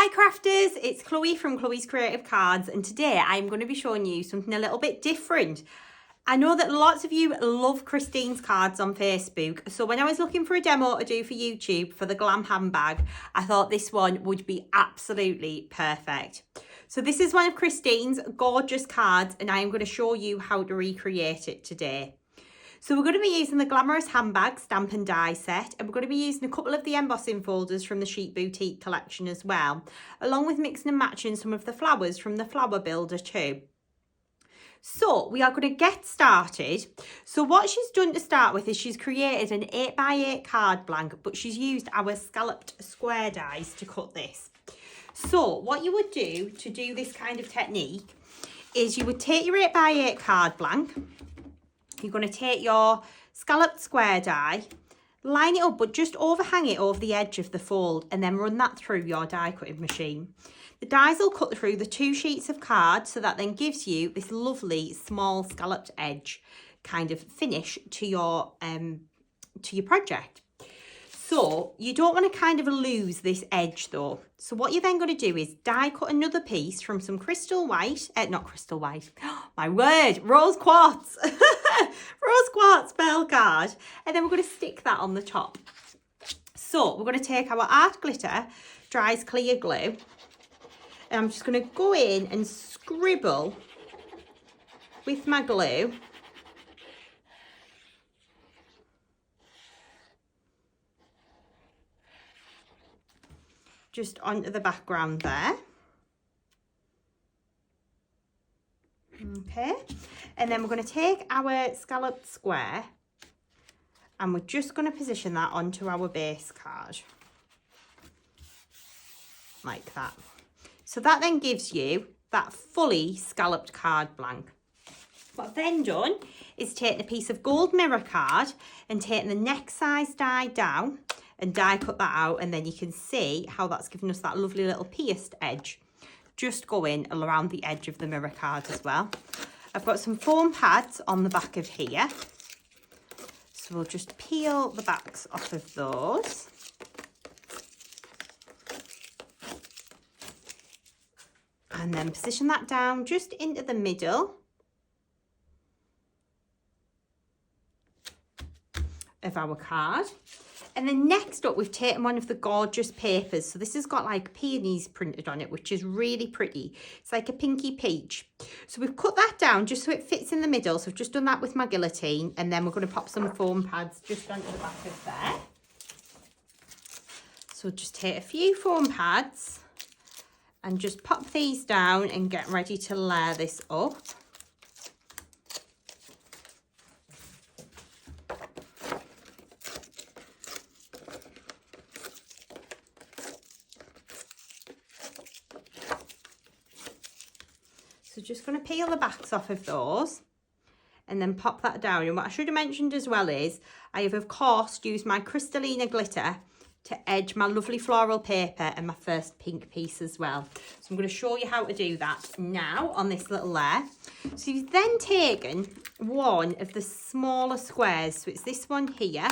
Hi crafters, it's Chloe from Chloe's Creative Cards, and today I'm going to be showing you something a little bit different. I know that lots of you love Christine's cards on Facebook, so when I was looking for a demo to do for YouTube for the Glam handbag, I thought this one would be absolutely perfect. So this is one of Christine's gorgeous cards, and I am going to show you how to recreate it today. So we're going to be using the Glamorous Handbag stamp and die set, and we're going to be using a couple of the embossing folders from the Chic Boutique Collection as well, along with mixing and matching some of the flowers from the Flower Builder too. So we are going to get started. So what she's done to start with is she's created an 8x8 card blank, but she's used our scalloped square dies to cut this. So what you would do to do this kind of technique is you would take your 8x8 card blank. You're going to take your scalloped square die, line it up, but just overhang it over the edge of the fold, and then run that through your die cutting machine. The dies will cut through the 2 sheets of card, so that then gives you this lovely small scalloped edge kind of finish to your project. So you don't want to kind of lose this edge though. So what you're then going to do is die cut another piece from some crystal white, not crystal white, my word, rose quartz, rose quartz pearl card. And then we're going to stick that on the top. So we're going to take our art glitter, dries clear glue, and I'm just going to go in and scribble with my glue just onto the background there. Okay, and then we're going to take our scalloped square and we're just going to position that onto our base card like that. So that then gives you that fully scalloped card blank. What I've then done is taken a piece of gold mirror card and taken the next size die down and die cut that out, and then you can see how that's given us that lovely little pierced edge just going around the edge of the mirror card as well. I've got some foam pads on the back of here, so we'll just peel the backs off of those. And then position that down just into the middle of our card. And then next up, we've taken one of the gorgeous papers. So this has got like peonies printed on it, which is really pretty. It's like a pinky peach. So we've cut that down just so it fits in the middle. So I've just done that with my guillotine, and then we're going to pop some foam pads just onto the back of there. So just take a few foam pads and just pop these down and get ready to layer this up. So just going to peel the backs off of those and then pop that down. And what I should have mentioned as well is I have of course used my Crystalina glitter to edge my lovely floral paper and my first pink piece as well. So I'm going to show you how to do that now on this little layer. So you've then taken one of the smaller squares, so it's this one here,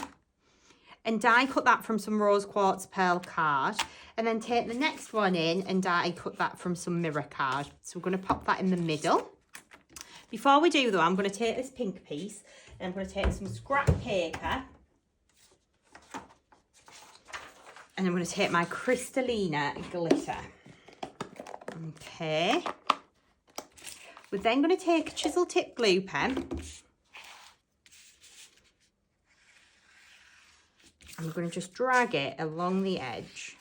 and die cut that from some rose quartz pearl card, and then take the next one in and die cut that from some mirror card. So we're going to pop that in the middle. Before we do though, I'm going to take this pink piece and I'm going to take some scrap paper, and I'm going to take my Crystalina glitter. Okay. We're then going to take a chisel tip glue pen, and we're going to just drag it along the edge.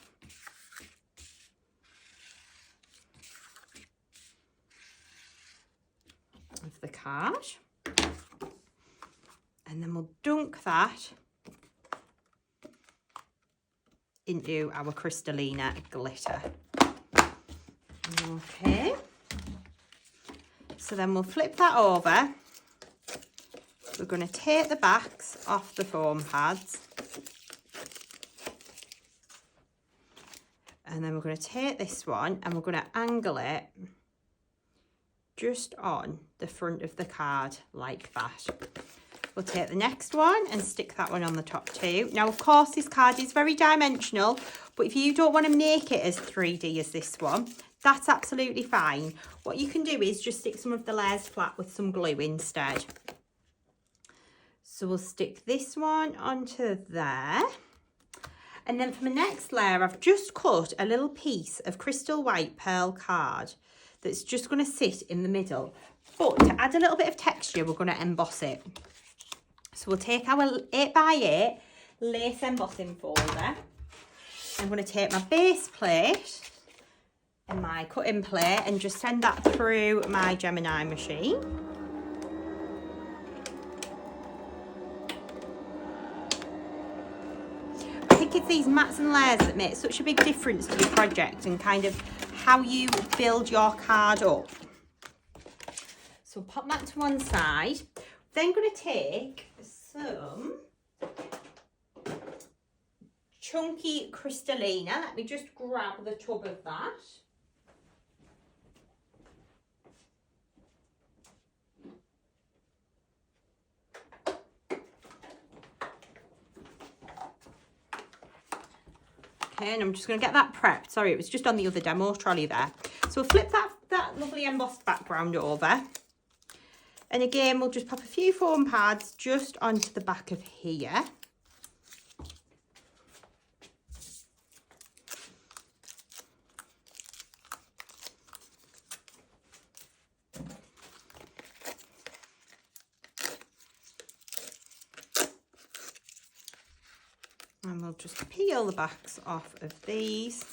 Of the card. And then we'll dunk that into our Crystalina glitter. Okay. So then we'll flip that over. We're going to take the backs off the foam pads. And then we're going to take this one and we're going to angle it just on the front of the card like that. We'll take the next one and stick that one on the top too. Now, of course, this card is very dimensional, but if you don't want to make it as 3D as this one, that's absolutely fine. What you can do is just stick some of the layers flat with some glue instead. So we'll stick this one onto there. And then for my next layer, I've just cut a little piece of crystal white pearl card that's just going to sit in the middle. But to add a little bit of texture, we're going to emboss it. So we'll take our 8x8 lace embossing folder. I'm going to take my base plate and my cutting plate and just send that through my Gemini machine. I think it's these mats and layers that make such a big difference to your project and kind of how you build your card up. So pop that to one side. Then going to take some chunky Crystallina. Let me just grab the tub of that. Okay, and I'm just going to get that prepped. Sorry, it was just on the other demo trolley there. So we'll flip that lovely embossed background over. And again, we'll just pop a few foam pads just onto the back of here. And we'll just peel the backs off of these.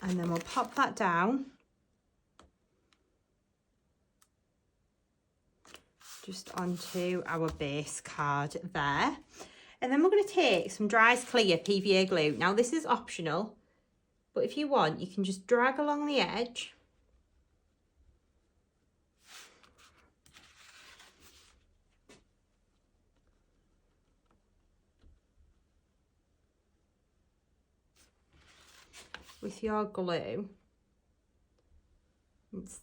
And then we'll pop that down. Just onto our base card there. And then we're going to take some Dries Clear PVA glue. Now this is optional, but if you want, you can just drag along the edge. With your glue. It's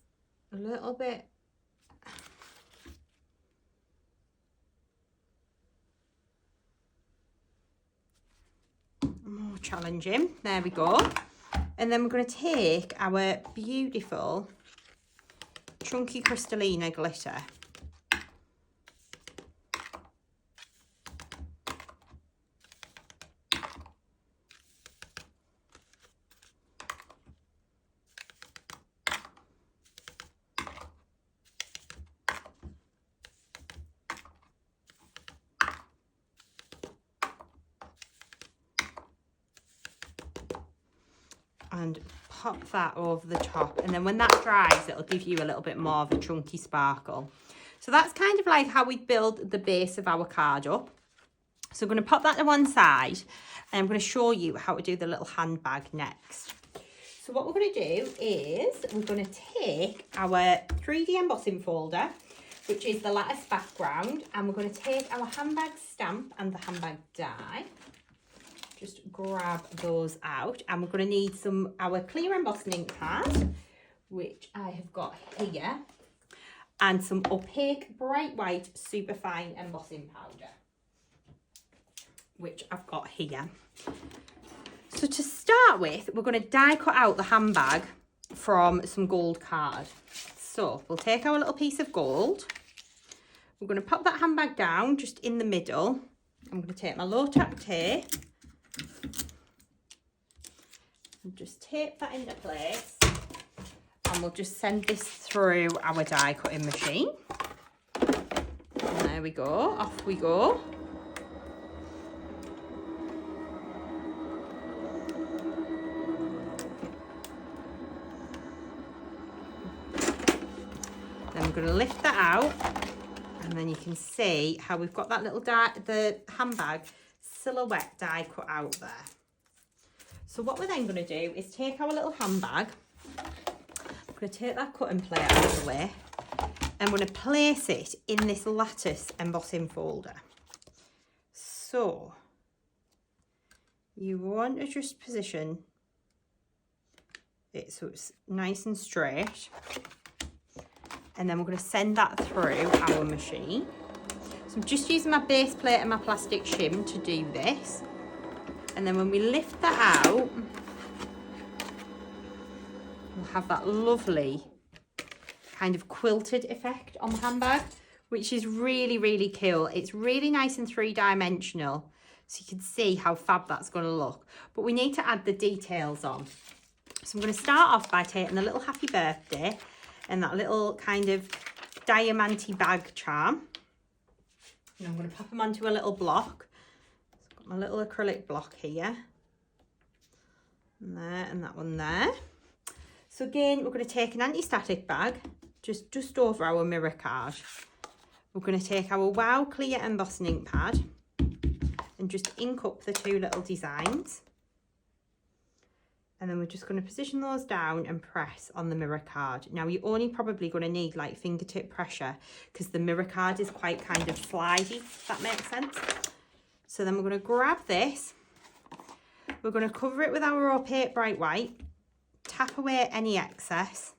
a little bit more challenging. There we go. And then we're going to take our beautiful chunky Crystallina glitter. And pop that over the top, and then when that dries it'll give you a little bit more of a chunky sparkle. So that's kind of like how we build the base of our card up. So I'm going to pop that to one side and I'm going to show you how to do the little handbag next. So what we're going to do is we're going to take our 3D embossing folder, which is the Lattice background, and we're going to take our handbag stamp and the handbag die. Just grab those out, and we're going to need our clear embossing ink pad, which I have got here, and some opaque bright white superfine embossing powder, which I've got here. So to start with, we're going to die cut out the handbag from some gold card. So we'll take our little piece of gold. We're going to pop that handbag down just in the middle. I'm going to take my low tack tape and just tape that into place, and we'll just send this through our die cutting machine. And there we go, off we go. Then we're going to lift that out, and then you can see how we've got that little the handbag silhouette die cut out there. So what we're then going to do is take our little handbag. I'm going to take that cutting plate out of the way, and I'm going to place it in this Lattice embossing folder. So you want to just position it so it's nice and straight. And then we're going to send that through our machine. So I'm just using my base plate and my plastic shim to do this. And then when we lift that out, we'll have that lovely kind of quilted effect on the handbag, which is really, really cool. It's really nice and three-dimensional, so you can see how fab that's going to look. But we need to add the details on. So I'm going to start off by taking the little happy birthday and that little kind of diamanty bag charm. And I'm going to pop them onto a little block. So I've got my little acrylic block here. And there, and that one there. So again, we're going to take an anti-static bag, just over our mirror card. We're going to take our Wow Clear embossing ink pad and just ink up the two little designs. And then we're just going to position those down and press on the mirror card. Now you're only probably going to need like fingertip pressure because the mirror card is quite kind of slidey, if that makes sense. So then we're going to grab this. We're going to cover it with our opaque bright white, tap away any excess.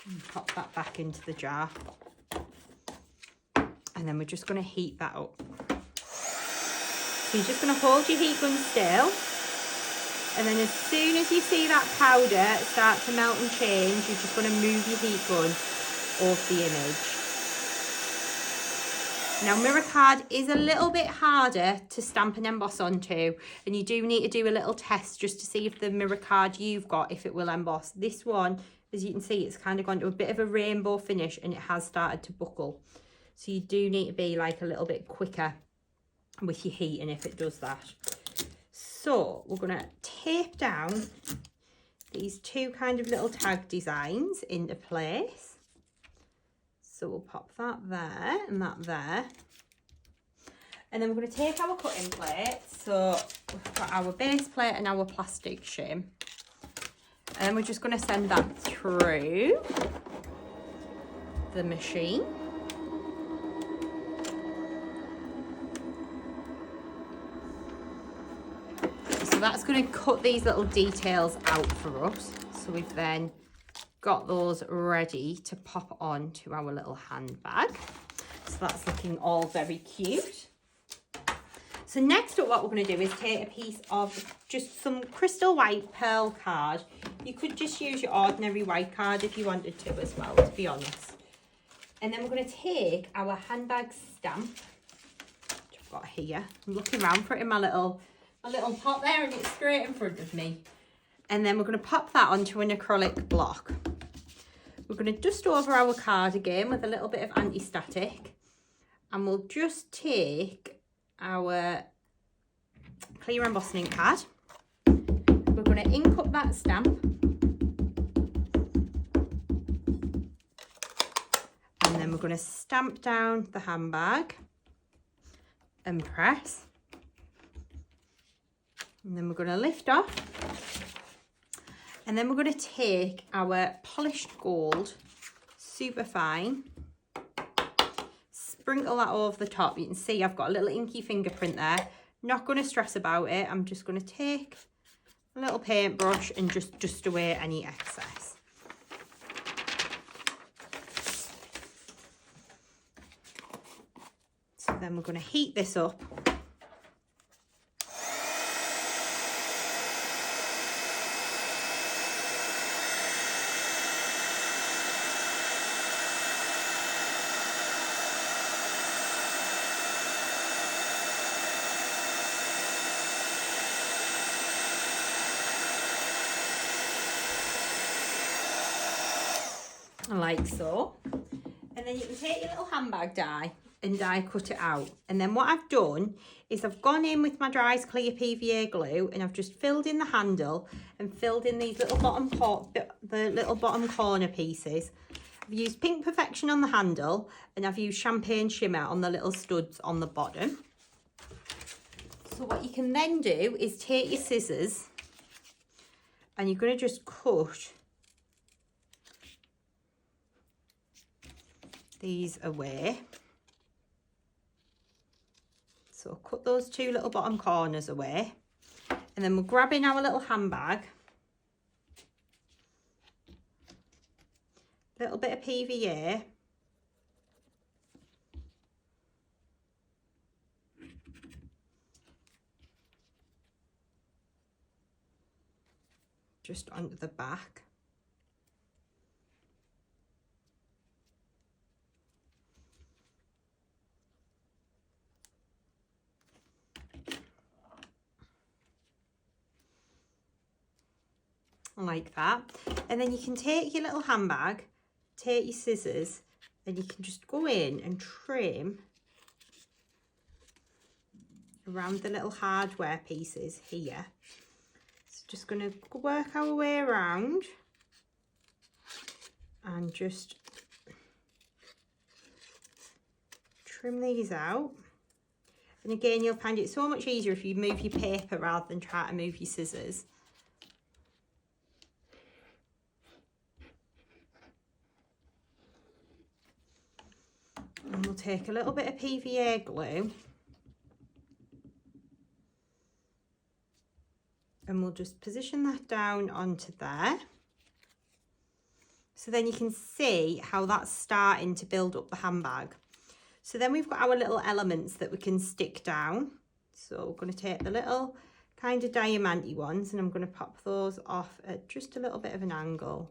And pop that back into the jar. And then we're just going to heat that up. So you're just going to hold your heat gun still, and then as soon as you see that powder start to melt and change, you're just going to move your heat gun off the image. Now mirror card is a little bit harder to stamp and emboss onto, and you do need to do a little test just to see if the mirror card you've got, if it will emboss. This one, as you can see, it's kind of gone to a bit of a rainbow finish and it has started to buckle. So you do need to be like a little bit quicker with your heat, and if it does that. So we're going to tape down these two kind of little tag designs into place. So we'll pop that there and that there. And then we're going to take our cutting plate. So we've got our base plate and our plastic shim. And then we're just going to send that through the machine. So that's going to cut these little details out for us. So we've then got those ready to pop on to our little handbag. So that's looking all very cute. So next up, what we're going to do is take a piece of just some crystal white pearl card. You could just use your ordinary white card if you wanted to as well, to be honest. And then we're going to take our handbag stamp, which I've got here. I'm looking around for it in my little pot there, and it's straight in front of me. And then we're going to pop that onto an acrylic block. We're going to dust over our card again with a little bit of anti-static, and we'll just take our clear embossing ink pad. We're going to ink up that stamp, and then we're going to stamp down the handbag and press. And then we're going to lift off, and then we're going to take our polished gold, super fine, sprinkle that over the top. You can see I've got a little inky fingerprint there. Not going to stress about it. I'm just going to take a little paintbrush and just dust away any excess. So then we're going to heat this up. Like so. And then you can take your little handbag die and die cut it out. And then what I've done is I've gone in with my Dries Clear PVA glue, and I've just filled in the handle and filled in these little bottom corner pieces. I've used Pink Perfection on the handle, and I've used Champagne Shimmer on the little studs on the bottom. So what you can then do is take your scissors, and you're going to just cut these away. So cut those two little bottom corners away, and then we're grabbing our little handbag, little bit of PVA. Just onto the back. Like that. And then you can take your little handbag, take your scissors, and you can just go in and trim around the little hardware pieces here. So just going to work our way around and just trim these out. And again, you'll find it so much easier if you move your paper rather than try to move your scissors. And we'll take a little bit of PVA glue and we'll just position that down onto there. So then you can see how that's starting to build up the handbag. So then we've got our little elements that we can stick down. So we're going to take the little kind of diamante ones and I'm going to pop those off at just a little bit of an angle.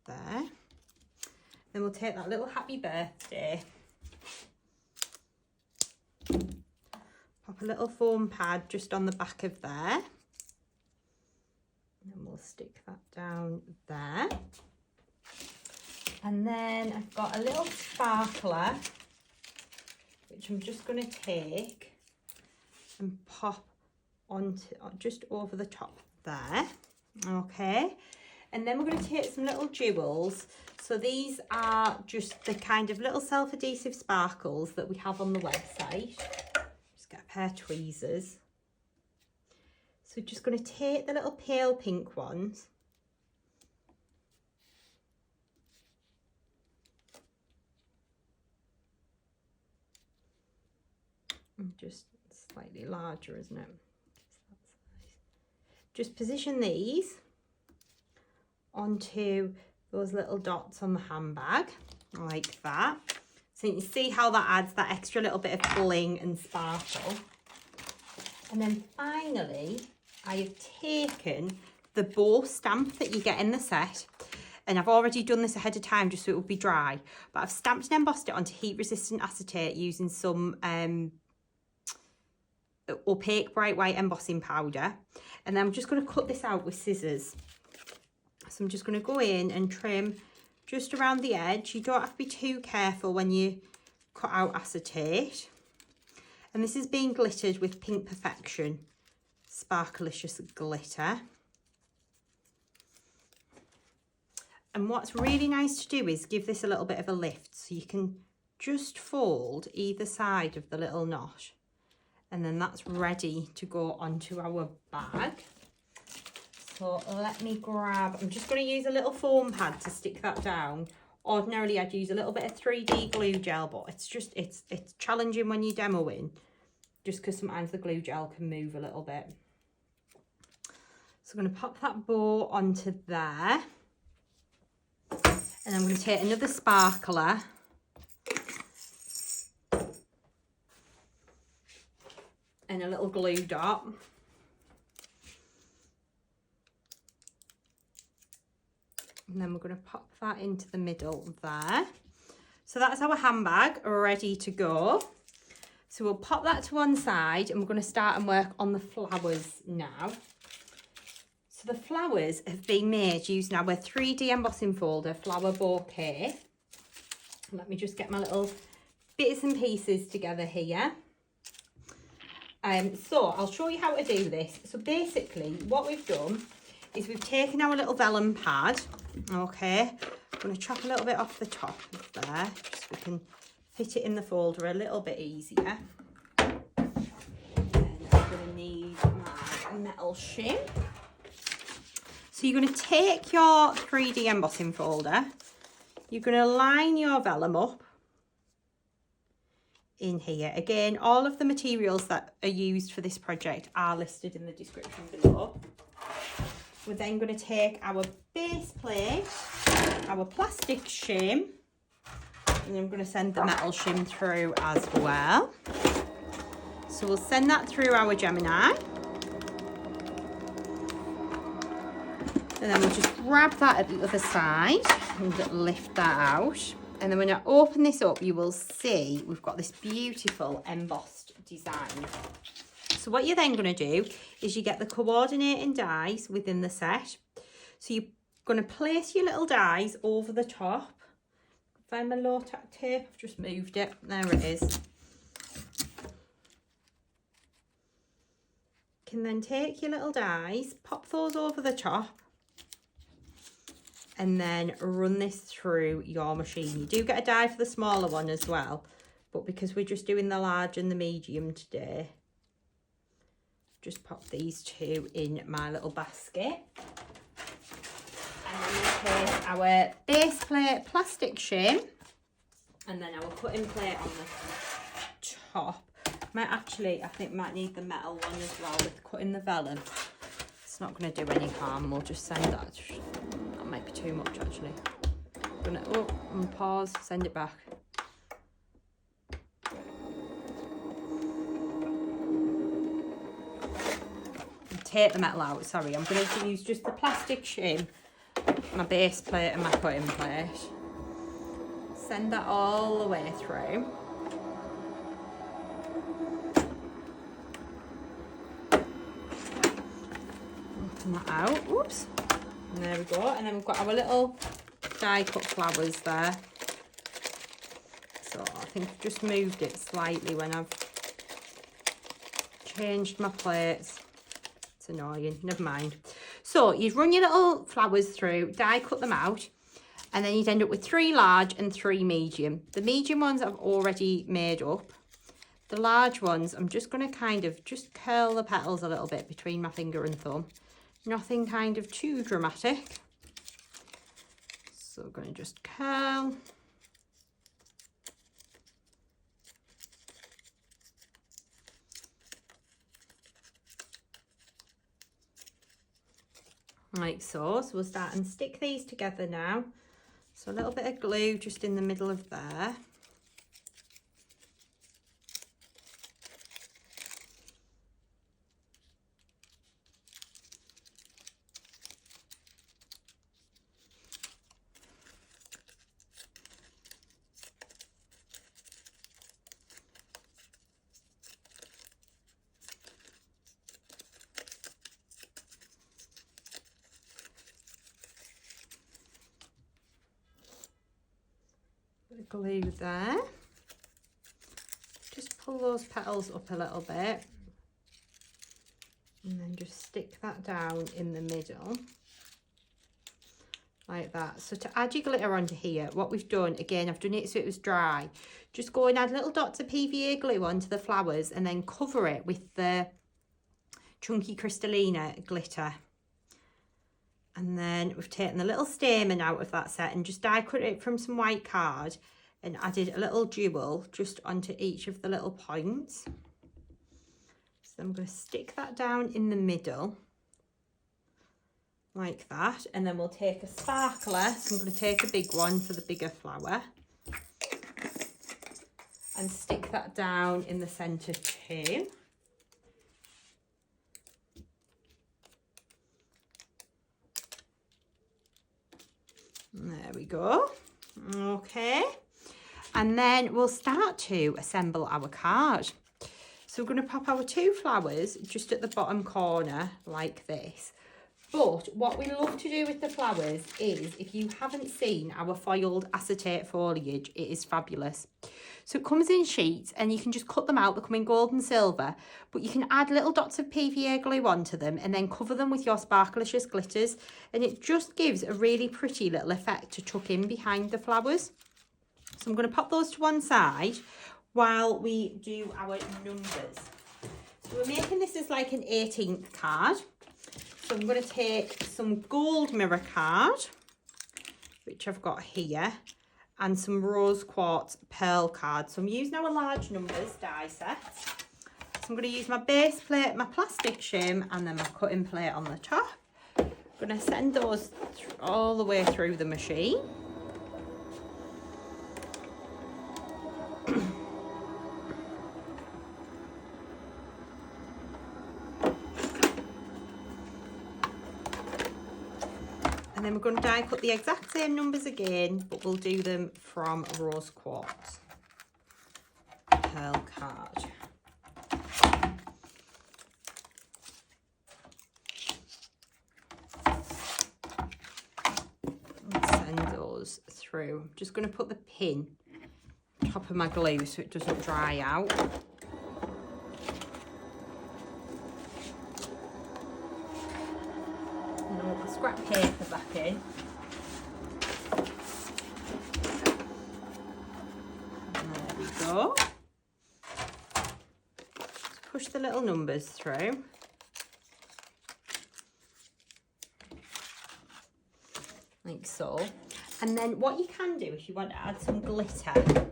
There. Then we'll take that little happy birthday, pop a little foam pad just on the back of there, and we'll stick that down there. And then I've got a little sparkler which I'm just going to take and pop onto just over the top there. Okay. And then we're going to take some little jewels. So these are just the kind of little self-adhesive sparkles that we have on the website. Just get a pair of tweezers. So just going to take the little pale pink ones. And just slightly larger, isn't it? Just position these onto those little dots on the handbag like that. So you can see how that adds that extra little bit of bling and sparkle. And then finally, I have taken the bow stamp that you get in the set, and I've already done this ahead of time just so it will be dry, but I've stamped and embossed it onto heat resistant acetate using some opaque bright white embossing powder. And then I'm just going to cut this out with scissors. So I'm just going to go in and trim just around the edge. You don't have to be too careful when you cut out acetate. And this is being glittered with Pink Perfection Sparkalicious Glitter. And what's really nice to do is give this a little bit of a lift. So you can just fold either side of the little knot. And then that's ready to go onto our bag. So let me grab, I'm just going to use a little foam pad to stick that down. Ordinarily I'd use a little bit of 3D glue gel, but it's just, it's challenging when you're demoing, just because sometimes the glue gel can move a little bit. So I'm going to pop that bow onto there. And I'm going to take another sparkler. And a little glue dot. And then we're going to pop that into the middle there. So that's our handbag ready to go. So we'll pop that to one side and we're going to start and work on the flowers now. So the flowers have been made using our 3D embossing folder, Flower Bouquet. Let me just get my little bits and pieces together here. So I'll show you how to do this. So basically what we've done is we've taken our little vellum pad, okay, I'm going to chop a little bit off the top of there, just so we can fit it in the folder a little bit easier. And then I'm going to need my metal shim. So you're going to take your 3D embossing folder, you're going to line your vellum up in here. Again, all of the materials that are used for this project are listed in the description below. we're then going to take our base plate, our plastic shim, and I'm going to send the metal shim through as well. So we'll send that through our Gemini. And then we'll just grab that at the other side and lift that out. And then when I open this up, you will see we've got this beautiful embossed design. So what you're then going to do is you get the coordinating dies within the set. So you're going to place your little dies over the top. Find my low tack tape, I've just moved it. There it is. You can then take your little dies, pop those over the top, and then run this through your machine. You do get a die for the smaller one as well, but because we're just doing the large and the medium today, just pop these two in my little basket. And then we'll take our base plate plastic shim, and then our cutting plate on the top. Might actually, I think might need the metal one as well with cutting the vellum. It's not going to do any harm, we'll just send that. That might be too much actually. I'm gonna, oh, and pause, send it back. Take the metal out, sorry. I'm going to use just the plastic shim, my base plate and my cutting plate. Send that all the way through. Open that out, oops. And there we go. And then we've got our little die cut flowers there. So I think I've just moved it slightly when I've changed my plates. It's annoying, never mind. So you'd run your little flowers through, die cut them out, and then you'd end up with 3 large and 3 medium. The medium ones I've already made up. The large ones, I'm just going to kind of just curl the petals a little bit between my finger and thumb. Nothing kind of too dramatic. So we're going to just curl. Like so. So we'll start and stick these together now. So a little bit of glue just in the middle of there. Glue there. Just pull those petals up a little bit and then just stick that down in the middle like that. So to add your glitter onto here, what we've done, again, I've done it so it was dry. Just go and add little dots of PVA glue onto the flowers and then cover it with the Chunky Crystallina glitter. And then we've taken the little stamen out of that set and just die cut it from some white card and added a little jewel just onto each of the little points. So I'm going to stick that down in the middle like that, and then we'll take a sparkler. So I'm going to take a big one for the bigger flower and stick that down in the centre too. There we go. Okay, and then we'll start to assemble our card. So we're going to pop our 2 flowers just at the bottom corner like this. But what we love to do with the flowers is, if you haven't seen our foiled acetate foliage, it is fabulous. So it comes in sheets and you can just cut them out. They come in gold and silver, but you can add little dots of PVA glue onto them and then cover them with your Sparklicious glitters. And it just gives a really pretty little effect to tuck in behind the flowers. So I'm going to pop those to one side while we do our numbers. So we're making this as like an 18th card. So I'm going to take some gold mirror card, which I've got here, and some rose quartz pearl card. So I'm using our large numbers die sets. So I'm going to use my base plate, my plastic shim, and then my cutting plate on the top. I'm going to send those all the way through the machine. And then we're going to die cut the exact same numbers again, but we'll do them from rose quartz pearl card. And send those through. I'm just going to put the pin on top of my glue so it doesn't dry out. Scrap paper back in. And there we go. Just push the little numbers through. Like so. And then what you can do if you want to add some glitter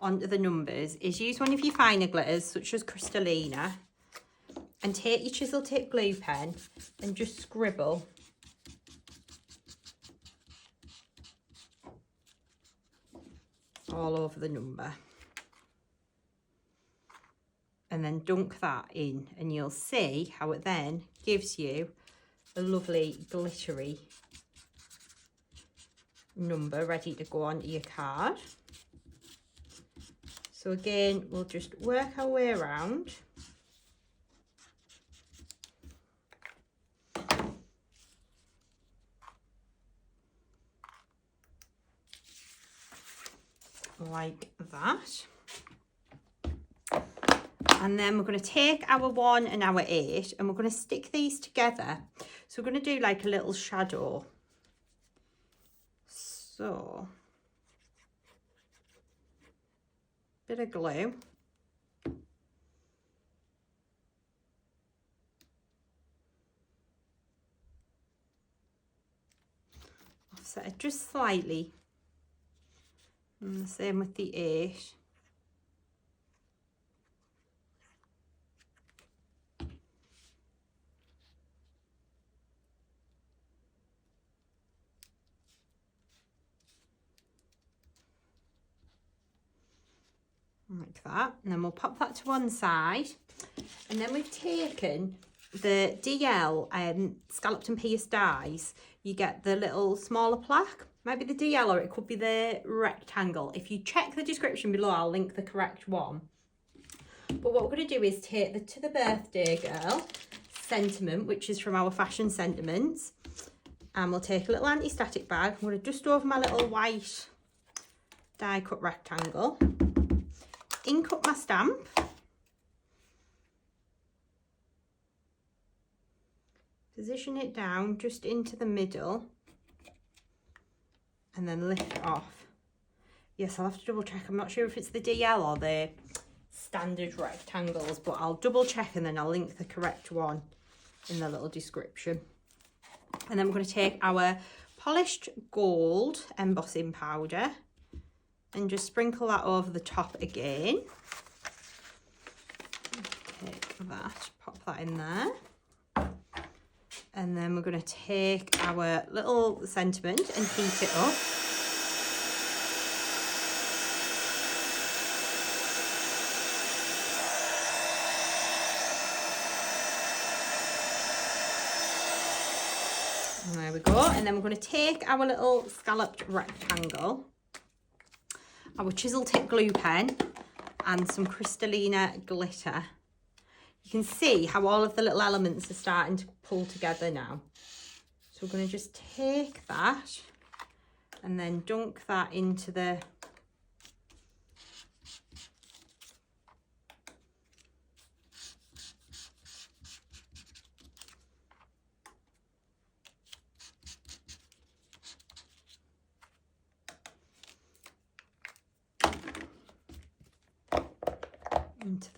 onto the numbers is use one of your finer glitters such as Crystallina. And take your chisel tip glue pen and just scribble all over the number. And then dunk that in and you'll see how it then gives you a lovely glittery number ready to go onto your card. So again, we'll just work our way around. Like that. And then we're going to take our 1 and our 8 and we're going to stick these together. So we're going to do like a little shadow. So, bit of glue. Offset it just slightly. And the same with the 8. Like that. And then we'll pop that to one side. And then we've taken the DL scalloped and pierced dies. You get the little smaller plaque. Might be the DL or it could be the rectangle. If you check the description below, I'll link the correct one. But what we're going to do is take the To The Birthday Girl sentiment, which is from our Fashion Sentiments. And we'll take a little anti-static bag. I'm going to dust over my little white die cut rectangle. Ink up my stamp. Position it down just into the middle. And then lift it off. Yes, I'll have to double check. I'm not sure if it's the DL or the standard rectangles, but I'll double check and then I'll link the correct one in the little description. And then we're going to take our polished gold embossing powder and just sprinkle that over the top again. Take that, pop that in there. And then we're going to take our little sentiment and heat it up. And there we go. And then we're going to take our little scalloped rectangle, our chisel tip glue pen, and some Crystallina glitter. You can see how all of the little elements are starting to pull together now. So we're going to just take that and then dunk that into the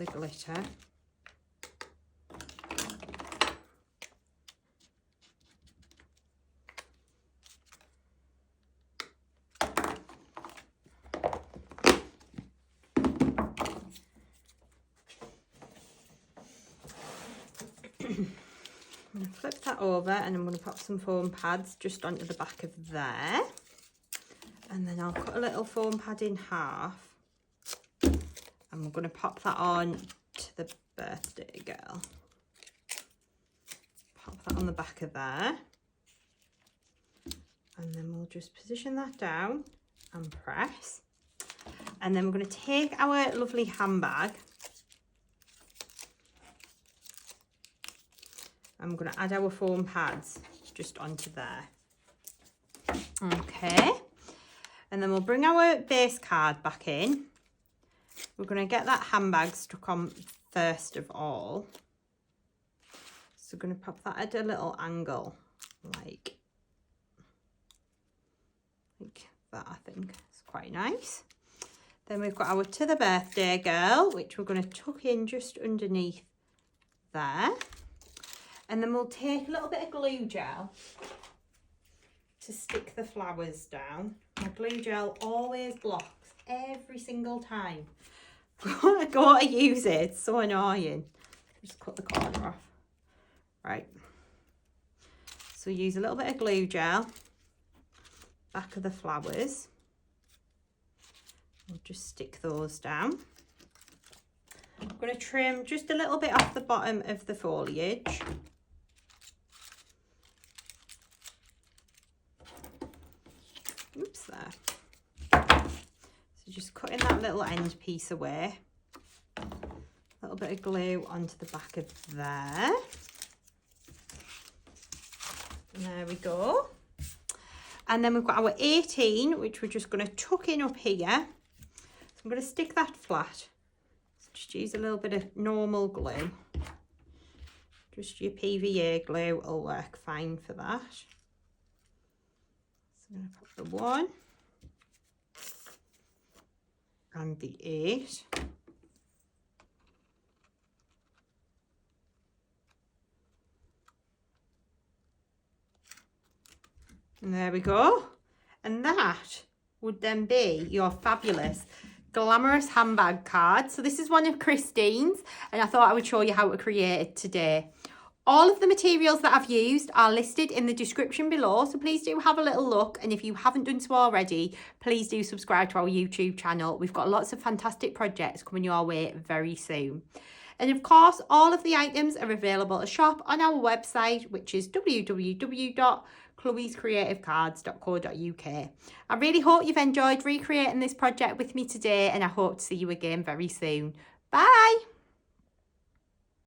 glitter. I'm going to flip that over and I'm going to pop some foam pads just onto the back of there. And then I'll cut a little foam pad in half. And we're going to pop that on to the birthday girl. Pop that on the back of there. And then we'll just position that down and press. And then we're going to take our lovely handbag. I'm going to add our foam pads just onto there. Okay. And then we'll bring our base card back in. We're going to get that handbag stuck on first of all. So we're going to pop that at a little angle, like that, I think. It's quite nice. Then we've got our To the Birthday Girl, which we're going to tuck in just underneath there. And then we'll take a little bit of glue gel to stick the flowers down. My glue gel always blocks every single time. I gotta use it, it's so annoying. Just cut the corner off. Right. So use a little bit of glue gel, back of the flowers. We'll just stick those down. I'm going to trim just a little bit off the bottom of the foliage. Oops, there. So just cutting that little end piece away. A little bit of glue onto the back of there. And there we go. And then we've got our 18, which we're just going to tuck in up here. So I'm going to stick that flat. So just use a little bit of normal glue. Just your PVA glue will work fine for that. So I'm going to put the 1 and the 8. And there we go. And that would then be your fabulous Glamorous Handbag card. So this is one of Christine's, and I thought I would show you how to create it today. All of the materials that I've used are listed in the description below, so please do have a little look. And if you haven't done so already, please do subscribe to our YouTube channel. We've got lots of fantastic projects coming your way very soon. And of course, all of the items are available to shop on our website, which is www.chloescreativecards.co.uk. I really hope you've enjoyed recreating this project with me today, and I hope to see you again very soon. Bye!